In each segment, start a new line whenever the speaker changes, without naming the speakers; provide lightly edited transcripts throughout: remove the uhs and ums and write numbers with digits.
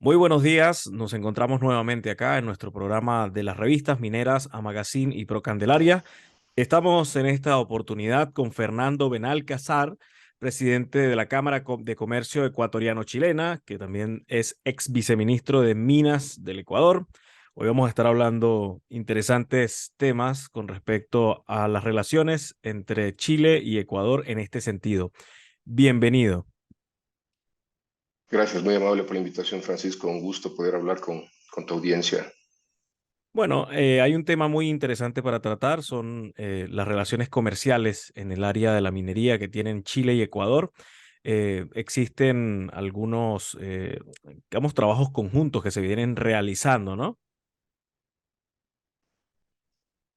Muy buenos días, nos encontramos nuevamente acá en nuestro programa de las revistas mineras Amagazín y Procandelaria. Estamos en esta oportunidad con Fernando Benalcázar, presidente de la de Comercio Ecuatoriano-Chilena, que también es ex viceministro de Minas del Ecuador. Hoy vamos a estar hablando interesantes temas con respecto a las relaciones entre Chile y Ecuador en este sentido. Bienvenido.
Gracias, muy amable por la invitación, Francisco. Un gusto poder hablar con tu audiencia.
Bueno, hay un tema muy interesante para tratar, son las relaciones comerciales en el área de la minería que tienen Chile y Ecuador. Existen algunos, digamos, trabajos conjuntos que se vienen realizando, ¿no?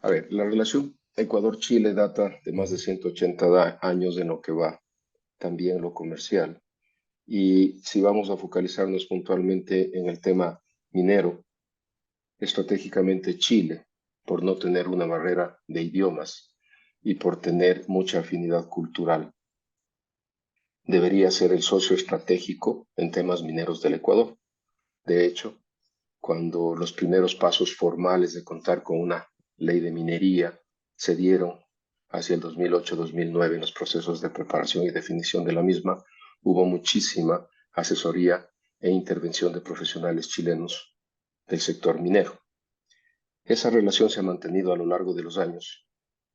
A ver, la relación Ecuador-Chile data de más de
Ujú.
180 años en lo que va también lo comercial. Y si vamos a focalizarnos puntualmente en el tema minero, estratégicamente Chile, por no tener una barrera de idiomas y por tener mucha afinidad cultural, debería ser el socio estratégico en temas mineros del Ecuador. De hecho, cuando los primeros pasos formales de contar con una ley de minería se dieron hacia el 2008-2009 en los procesos de preparación y definición de la misma, hubo muchísima asesoría e intervención de profesionales chilenos del sector minero. Esa relación se ha mantenido a lo largo de los años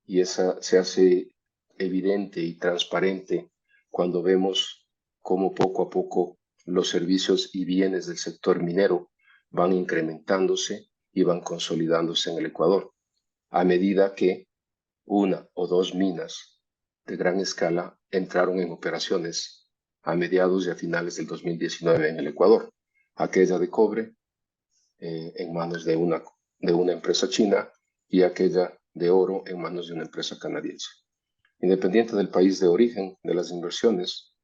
y esa se hace evidente y transparente cuando vemos cómo poco a poco los servicios y bienes del sector minero van incrementándose y van consolidándose en el Ecuador, a medida que una o dos minas de gran escala entraron en operaciones a mediados y a finales del 2019 en el Ecuador. Aquella de cobre en manos de una empresa china y aquella de oro en manos de una empresa canadiense. Independiente del país de origen de las inversiones,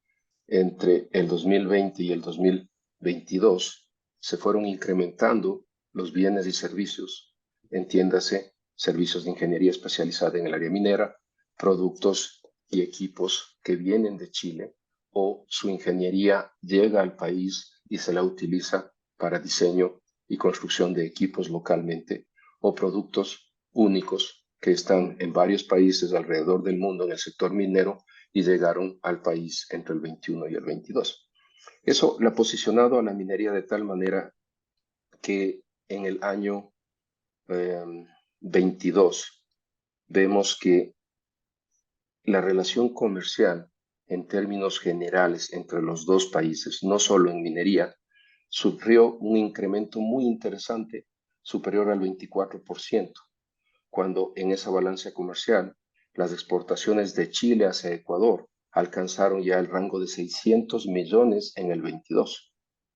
entre el 2020 y el 2022 se fueron incrementando los bienes y servicios, entiéndase, servicios de ingeniería especializada en el área minera, productos y equipos que vienen de Chile o su ingeniería llega al país y se la utiliza para diseño y construcción de equipos localmente o productos únicos que están en varios países alrededor del mundo en el sector minero y llegaron al país entre el 21 y el 22. Eso la ha posicionado a la minería de tal manera que en el año 22 vemos que la relación comercial en términos generales entre los dos países, no solo en minería, sufrió un incremento muy interesante superior al 24%, cuando en esa balanza comercial las exportaciones de Chile hacia Ecuador alcanzaron ya el rango de 600 millones en el 22,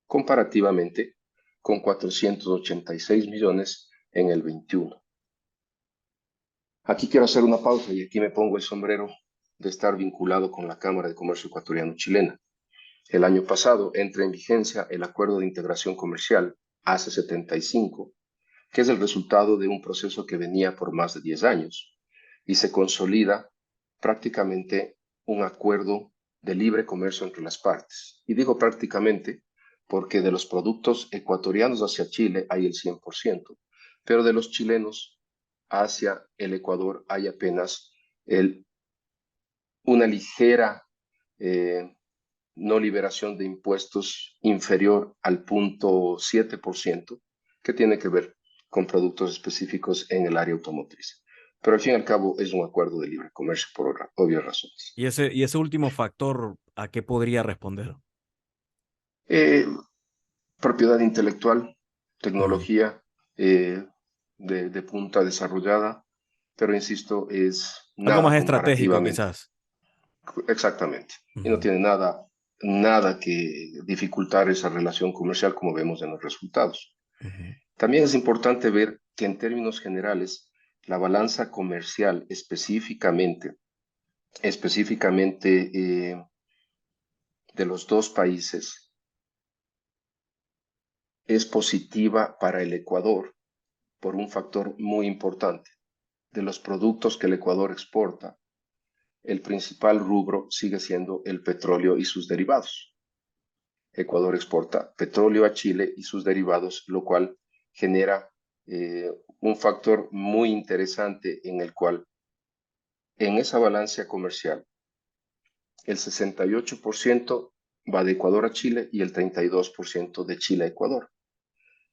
comparativamente con 486 millones en el 21. Aquí quiero hacer una pausa y aquí me pongo el sombrero de estar vinculado con la Cámara de Comercio Ecuatoriano-Chilena. El año pasado entra en vigencia el Acuerdo de Integración Comercial AC75, que es el resultado de un proceso que venía por más de 10 años y se consolida prácticamente un acuerdo de libre comercio entre las partes. Y digo prácticamente porque de los productos ecuatorianos hacia Chile hay el 100%, pero de los chilenos hacia el Ecuador hay apenas el, una ligera eh, no liberación de impuestos inferior al 0.7%, que tiene que ver con productos específicos en el área automotriz. Pero al fin y al cabo es un acuerdo de libre comercio por obvias razones.
Y ese último factor, ¿a qué podría responder?
Eh, Propiedad intelectual,
Mm.
tecnología de punta desarrollada, pero insisto, es
Algo
nada
más estratégico,
comparativamente.
quizás.
Exactamente. Y no
Ujú.
tiene nada que dificultar esa relación comercial como vemos en los resultados.
Ujú.
También es importante ver que en términos generales, la balanza comercial específicamente de los dos países es positiva para el Ecuador por un factor muy importante. De los productos que el Ecuador exporta, el principal rubro sigue siendo el petróleo y sus derivados. Ecuador exporta petróleo a Chile y sus derivados, lo cual genera un factor muy interesante en el cual en esa balanza comercial el 68% va de Ecuador a Chile y el 32% de Chile a Ecuador.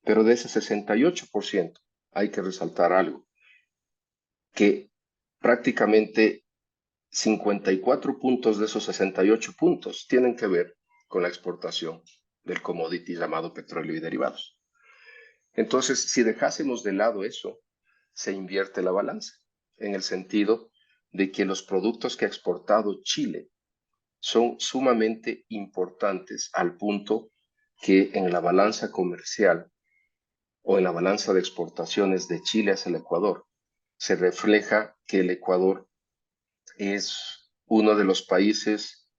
Pero de ese 68% hay que resaltar algo, que prácticamente 54 puntos de esos 68 puntos tienen que ver con la exportación del commodity llamado petróleo y derivados. Entonces, si dejásemos de lado eso, se invierte la balanza, en el sentido de que los productos que ha exportado Chile son sumamente importantes al punto que en la balanza comercial o en la balanza de exportaciones de Chile hacia el Ecuador se refleja que el Ecuador es uno de los países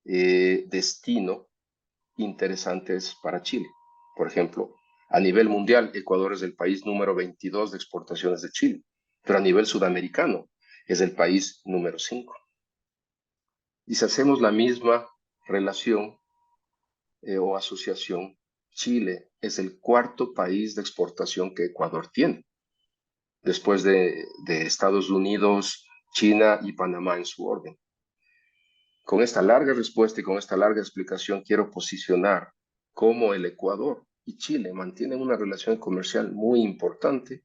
destino interesantes para Chile. Por ejemplo, a nivel mundial, Ecuador es el país número 22 de exportaciones de Chile, pero a nivel sudamericano es el país número 5. Y si hacemos la misma relación o asociación, Chile es el cuarto país de exportación que Ecuador tiene, después de Estados Unidos, China y Panamá en su orden. Con esta larga respuesta y con esta larga explicación quiero posicionar cómo el Ecuador y Chile mantienen una relación comercial muy importante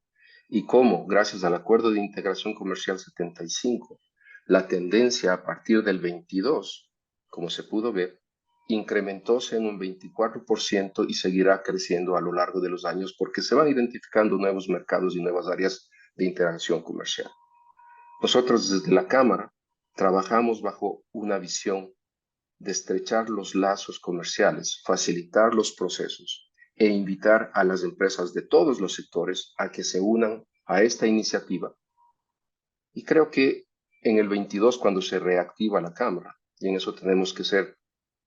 y cómo, gracias al Acuerdo de Integración Comercial 75, la tendencia a partir del 22, como se pudo ver, incrementóse en un 24% y seguirá creciendo a lo largo de los años porque se van identificando nuevos mercados y nuevas áreas de interacción comercial. Nosotros desde la Cámara trabajamos bajo una visión de estrechar los lazos comerciales, facilitar los procesos e invitar a las empresas de todos los sectores a que se unan a esta iniciativa. Y creo que en el 22, cuando se reactiva la Cámara, y en eso tenemos que ser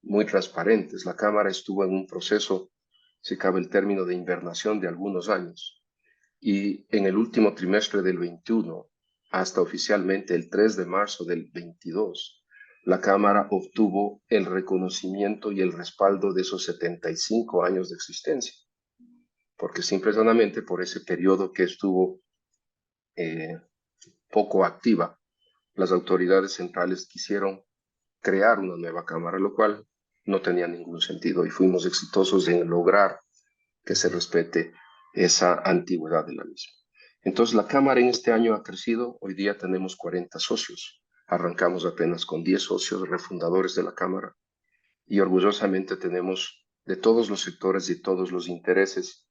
muy transparentes, la Cámara estuvo en un proceso, si cabe el término, de invernación de algunos años. Y en el último trimestre del 21, hasta oficialmente el 3 de marzo del 22, la Cámara obtuvo el reconocimiento y el respaldo de esos 75 años de existencia, porque simplemente por ese periodo que estuvo poco activa, las autoridades centrales quisieron crear una nueva Cámara, lo cual no tenía ningún sentido y fuimos exitosos en lograr que se respete esa antigüedad de la misma. Entonces, la Cámara en este año ha crecido. Hoy día tenemos 40 socios. Arrancamos apenas con 10 socios refundadores de la Cámara y orgullosamente tenemos de todos los sectores y todos los intereses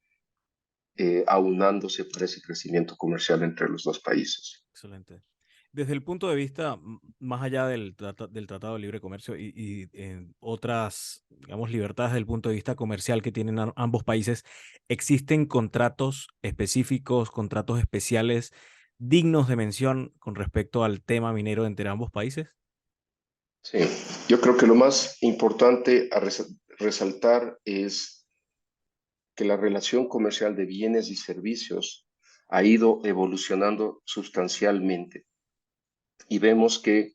aunándose para ese crecimiento comercial entre los dos países.
Excelente. Desde el punto de vista, más allá del Tratado de Libre Comercio otras, digamos, libertades desde el punto de vista comercial que tienen ambos países, ¿existen contratos específicos, contratos especiales dignos de mención con respecto al tema minero entre ambos países?
Sí, yo creo que lo más importante a resaltar es que la relación comercial de bienes y servicios ha ido evolucionando sustancialmente y vemos que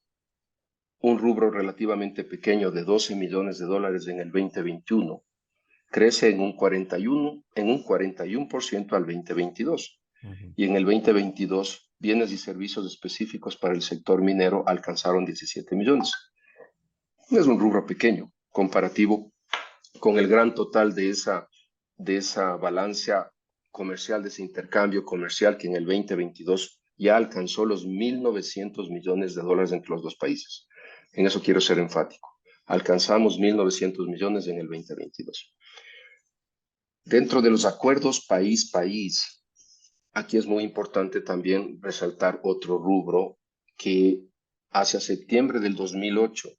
un rubro relativamente pequeño de 12 millones de dólares en el 2021 crece en un 41% al 2022
Ujú.
y en el 2022 bienes y servicios específicos para el sector minero alcanzaron 17 millones. Es un rubro pequeño comparativo con el gran total de esa balanza comercial, de ese intercambio comercial que en el 2022 ya alcanzó los 1.900 millones de dólares entre los dos países. En eso quiero ser enfático. Alcanzamos 1.900 millones en el 2022. Dentro de los acuerdos país-país, aquí es muy importante también resaltar otro rubro que hacia septiembre del 2008,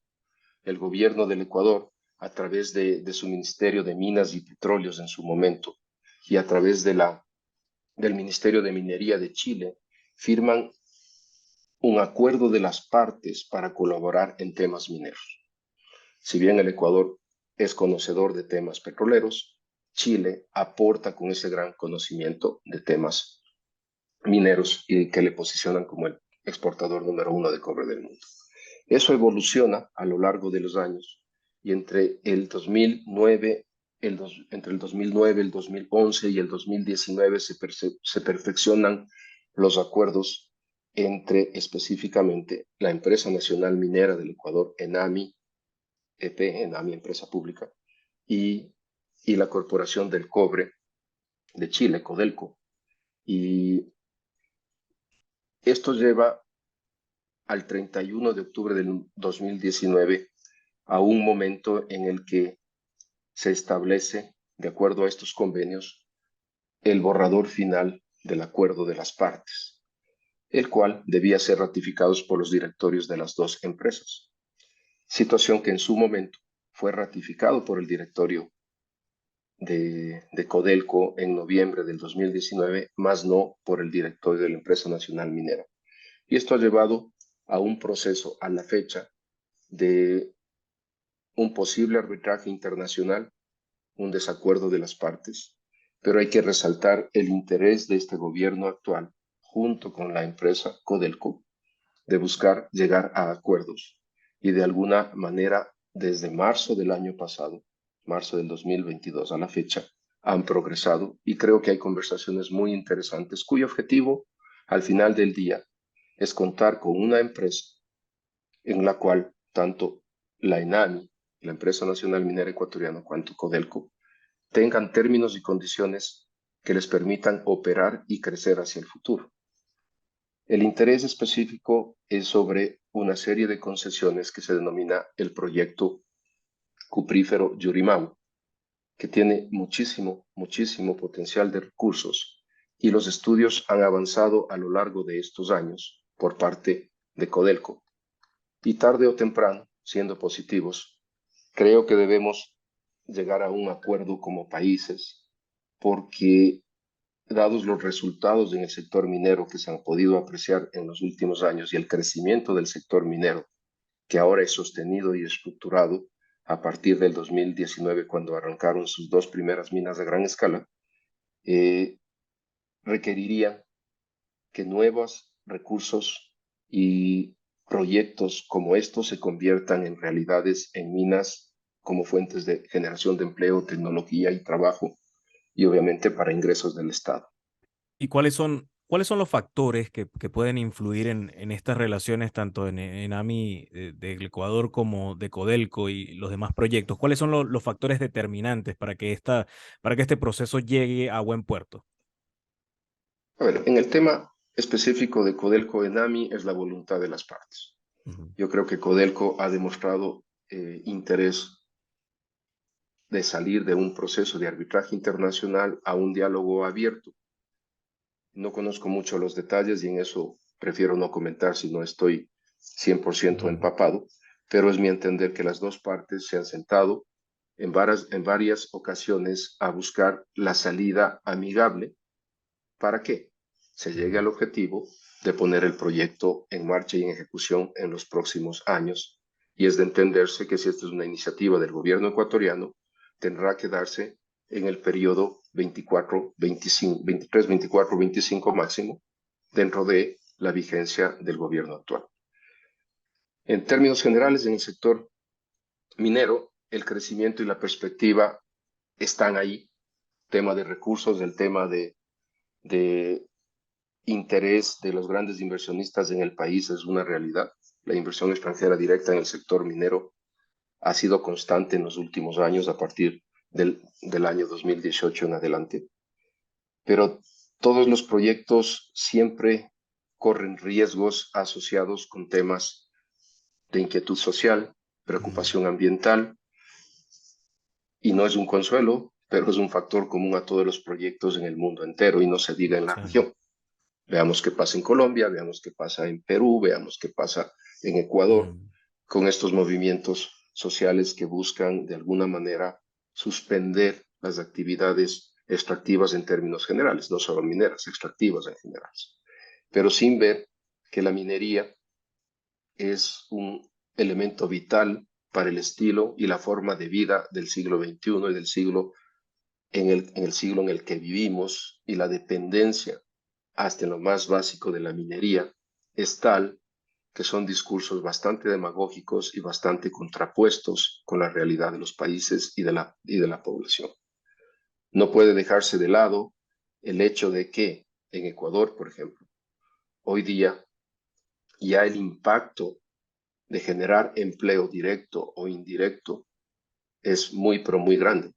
el gobierno del Ecuador, a través de su Ministerio de Minas y Petróleos en su momento, y a través del Ministerio de Minería de Chile, firman un acuerdo de las partes para colaborar en temas mineros. Si bien el Ecuador es conocedor de temas petroleros, Chile aporta con ese gran conocimiento de temas mineros y que le posicionan como el exportador número 1 de cobre del mundo. Eso evoluciona a lo largo de los años y entre el 2009, entre el 2009, el 2011 y el 2019 se perfeccionan los acuerdos entre específicamente la Empresa Nacional Minera del Ecuador, ENAMI, EP, ENAMI, empresa pública, y, y la Corporación del Cobre de Chile, Codelco. Y esto lleva al 31 de octubre del 2019 a un momento en el que se establece, de acuerdo a estos convenios, el borrador final del acuerdo de las partes, el cual debía ser ratificado por los directorios de las dos empresas, situación que en su momento fue ratificado por el directorio de Codelco en noviembre del 2019, más no por el directorio de la Empresa Nacional Minera. Y esto ha llevado a un proceso a la fecha de un posible arbitraje internacional, un desacuerdo de las partes, pero hay que resaltar el interés de este gobierno actual, junto con la empresa Codelco, de buscar llegar a acuerdos y de alguna manera desde marzo del año pasado, marzo del 2022 a la fecha, han progresado y creo que hay conversaciones muy interesantes cuyo objetivo al final del día es contar con una empresa en la cual tanto la ENAMI, la Empresa Nacional Minera Ecuatoriana, cuanto Codelco, tengan términos y condiciones que les permitan operar y crecer hacia el futuro. El interés específico es sobre una serie de concesiones que se denomina el proyecto cuprífero Yurimau, que tiene muchísimo potencial de recursos y los estudios han avanzado a lo largo de estos años por parte de Codelco. Y tarde o temprano, siendo positivos, creo que debemos llegar a un acuerdo como países porque dados los resultados en el sector minero que se han podido apreciar en los últimos años y el crecimiento del sector minero, que ahora es sostenido y estructurado a partir del 2019, cuando arrancaron sus dos primeras minas a gran escala, requeriría que nuevos recursos y proyectos como estos se conviertan en realidades en minas como fuentes de generación de empleo, tecnología y trabajo, y obviamente para ingresos del Estado.
¿Y cuáles son los factores que pueden influir en estas relaciones, tanto en AMI del Ecuador como de Codelco y los demás proyectos? ¿Cuáles son los factores determinantes para que este proceso llegue a buen puerto?
A ver, en el tema específico de Codelco Enami es la voluntad de las partes.
Ujú.
Yo creo que Codelco ha demostrado interés de salir de un proceso de arbitraje internacional a un diálogo abierto. No conozco mucho los detalles y en eso prefiero no comentar si no estoy 100%
Ujú.
empapado, pero es mi entender que las dos partes se han sentado en varias ocasiones a buscar la salida amigable. ¿Para qué? Se llegue
Ujú.
al objetivo de poner el proyecto en marcha y en ejecución en los próximos años. Y es de entenderse que si esta es una iniciativa del gobierno ecuatoriano, tendrá que darse en el periodo 24, 25, 23, 24, 25 máximo, dentro de la vigencia del gobierno actual. En términos generales, en el sector minero, el crecimiento y la perspectiva están ahí. Tema de recursos, el tema de interés de los grandes inversionistas en el país es una realidad. La inversión extranjera directa en el sector minero ha sido constante en los últimos años a partir del año 2018 en adelante. Pero todos los proyectos siempre corren riesgos asociados con temas de inquietud social,
Ujú.
preocupación ambiental, y no es un consuelo, pero es un factor común a todos los proyectos en el mundo entero y no se diga en la
Sí.
región. Veamos qué pasa en Colombia, veamos qué pasa en Perú, veamos qué pasa en Ecuador
Ujú.
con estos movimientos sociales que buscan de alguna manera suspender las actividades extractivas en términos generales, no solo mineras, extractivas en general, pero sin ver que la minería es un elemento vital para el estilo y la forma de vida del siglo XXI y del siglo en el siglo en el que vivimos, y la dependencia hasta en lo más básico de la minería es tal que son discursos bastante demagógicos y bastante contrapuestos con la realidad de los países y de la población. No puede dejarse de lado el hecho de que en Ecuador, por ejemplo, hoy día ya el impacto de generar empleo directo o indirecto es muy, pero muy grande.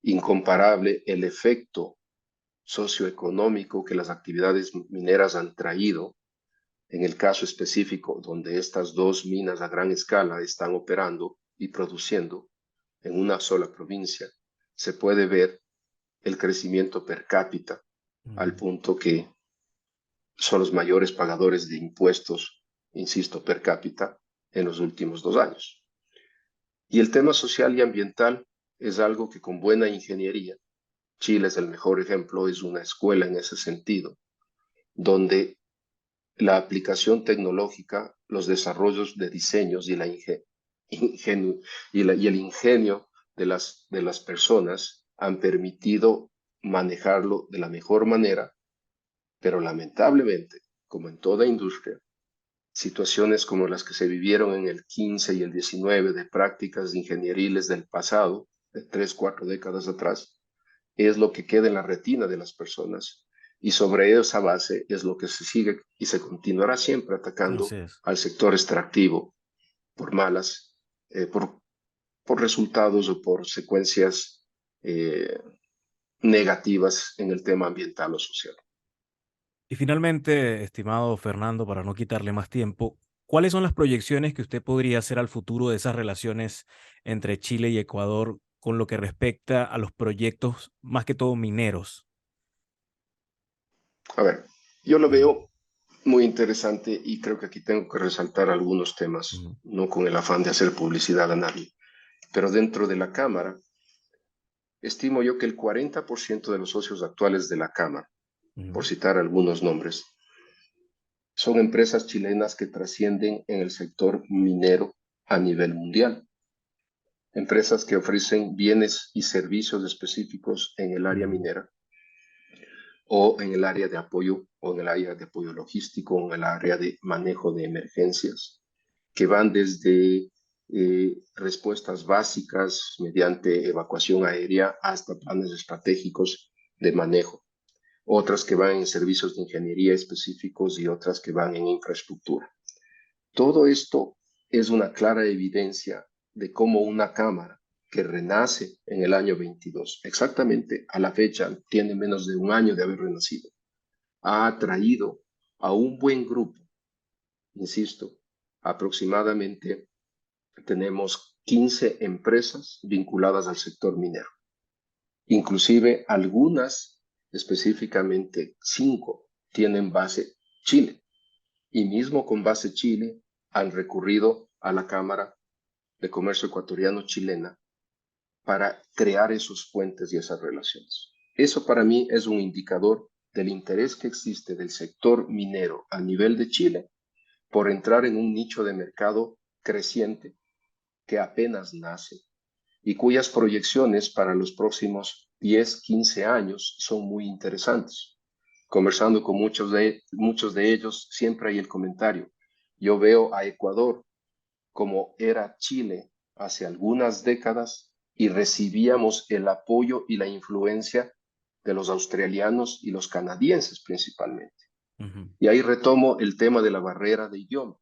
Incomparable el efecto socioeconómico que las actividades mineras han traído en el caso específico donde estas dos minas a gran escala están operando y produciendo en una sola provincia, se puede ver el crecimiento per cápita al punto que son los mayores pagadores de impuestos, insisto, per cápita en los últimos 2 años. Y el tema social y ambiental es algo que con buena ingeniería, Chile es el mejor ejemplo, es una escuela en ese sentido, donde la aplicación tecnológica, los desarrollos de diseños y, y el ingenio de las personas han permitido manejarlo de la mejor manera, pero lamentablemente, como en toda industria, situaciones como las que se vivieron en el 15 y el 19 de prácticas ingenieriles del pasado, de 3, 4 décadas atrás, es lo que queda en la retina de las personas. Y sobre esa base es lo que se sigue y se continuará siempre
Así
atacando
es.
al sector extractivo por malas, por resultados o por secuencias negativas en el tema ambiental o social.
Y finalmente, estimado Fernando, para no quitarle más tiempo, ¿cuáles son las proyecciones que usted podría hacer al futuro de esas relaciones entre Chile y Ecuador con lo que respecta a los proyectos, más que todo mineros?
A ver, yo lo
Ujú,
veo muy interesante y creo que aquí tengo que resaltar algunos temas,
ujú,
no con el afán de hacer publicidad a nadie, pero dentro de la Cámara, estimo yo que el 40% de los socios actuales de la Cámara, por
ujú,
citar algunos nombres, son empresas chilenas que trascienden en el sector minero a nivel mundial. Empresas que ofrecen bienes y servicios específicos en el área
ujú,
minera o en el área de apoyo o en el área de apoyo logístico o en el área de manejo de emergencias, que van desde respuestas básicas mediante evacuación aérea hasta planes estratégicos de manejo, otras que van en servicios de ingeniería específicos y otras que van en infraestructura. Todo esto es una clara evidencia de cómo una Cámara que renace en el año 22, exactamente a la fecha, tiene menos de un año de haber renacido, ha atraído a un buen grupo, insisto, aproximadamente tenemos 15 empresas vinculadas al sector minero, inclusive algunas, específicamente 5, tienen base Chile, y mismo con base Chile han recurrido a la Cámara de Comercio Ecuatoriano-Chilena para crear esos puentes y esas relaciones. Eso para mí es un indicador del interés que existe del sector minero a nivel de Chile por entrar en un nicho de mercado creciente que apenas nace y cuyas proyecciones para los próximos 10, 15 años son muy interesantes. Conversando con muchos de ellos, siempre hay el comentario. Yo veo a Ecuador como era Chile hace algunas décadas y recibíamos el apoyo y la influencia de los australianos y los canadienses principalmente.
ujú,
Y ahí retomo el tema de la barrera de idioma.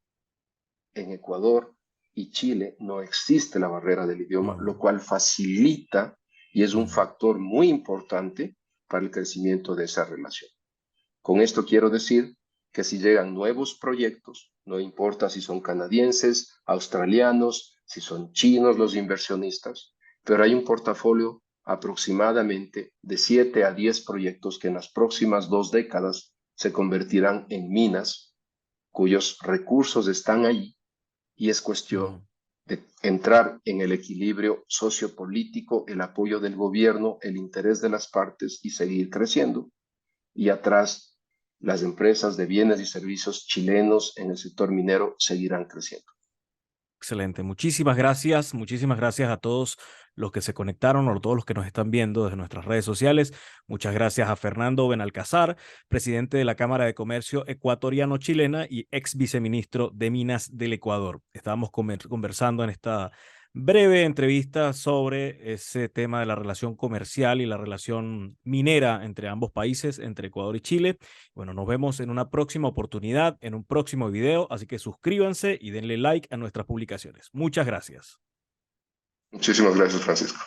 En Ecuador y Chile no existe la barrera del idioma,
ujú,
lo cual facilita y es un
ujú,
factor muy importante para el crecimiento de esa relación. Con esto quiero decir que si llegan nuevos proyectos, no importa si son canadienses, australianos, si son chinos los inversionistas, pero hay un portafolio aproximadamente de 7 a 10 proyectos que en las próximas 2 décadas se convertirán en minas cuyos recursos están ahí y es cuestión
ujú.
de entrar en el equilibrio sociopolítico, el apoyo del gobierno, el interés de las partes y seguir creciendo. Y atrás, las empresas de bienes y servicios chilenos en el sector minero seguirán creciendo.
Excelente. Muchísimas gracias. Muchísimas gracias a todos los que se conectaron o a todos los que nos están viendo desde nuestras redes sociales. Muchas gracias a Fernando Benalcázar, presidente de la Cámara de Comercio Ecuatoriano-Chilena y ex viceministro de Minas del Ecuador. Estábamos conversando en esta breve entrevista sobre ese tema de la relación comercial y la relación minera entre ambos países, entre Ecuador y Chile. Bueno, nos vemos en una próxima oportunidad, en un próximo video, así que suscríbanse y denle like a nuestras publicaciones. Muchas gracias.
Muchísimas gracias, Francisco.